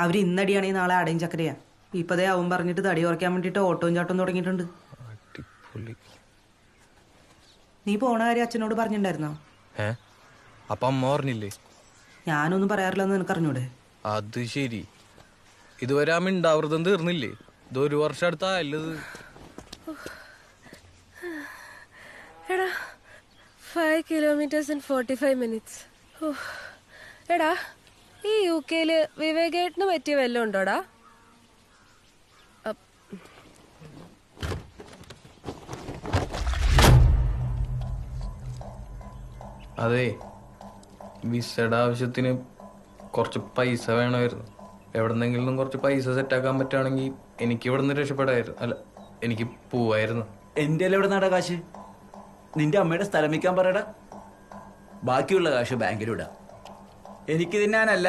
അവർ ഇന്നടിയാണെങ്കിൽ നാളെ അടയും ചക്കരയാ. ഇപ്പതേ അവൻ പറഞ്ഞിട്ട് തടി കുറയ്ക്കാൻ വേണ്ടിയിട്ട് ഓട്ടവും ചാട്ടവും തുടങ്ങിയിട്ടുണ്ട്. നീ പോണ കാര്യം അച്ഛനോട് പറഞ്ഞിട്ടുണ്ടായിരുന്നോ? അപ്പൊ അമ്മ പറഞ്ഞില്ലേ? ഞാനൊന്നും പറയാറില്ലെന്ന് നിനക്ക് അറിഞ്ഞൂടെ? അത് ശരി. ഇതുവരെ ആ മിണ്ടാവൃതം തീർന്നില്ലേ? ഇത് 1 വർഷം അടുത്തായല്ലത്. എടാ 5 kilometers in 45 minutes. എടാ ഈ UK-ല് വിവേകേട്ടന് പറ്റിയ വല്ലതും ഉണ്ടോടാ? അതെ, വിസയുടെ ആവശ്യത്തിന് കുറച്ച് പൈസ വേണമായിരുന്നു. എവിടെന്നെങ്കിലും കുറച്ച് പൈസ സെറ്റാക്കാൻ പറ്റുകയാണെങ്കിൽ എനിക്ക് ഇവിടെ നിന്ന് രക്ഷപ്പെടായിരുന്നു. അല്ല, എനിക്ക് പോവായിരുന്നു. എൻ്റെ എവിടെ നടാ കാശ്? നിന്റെ അമ്മയുടെ സ്ഥലം വിൽക്കാൻ പറയടാ. ബാക്കിയുള്ള കാശ് ബാങ്കിലിടാം. എനിക്ക് തിന്നാനല്ല.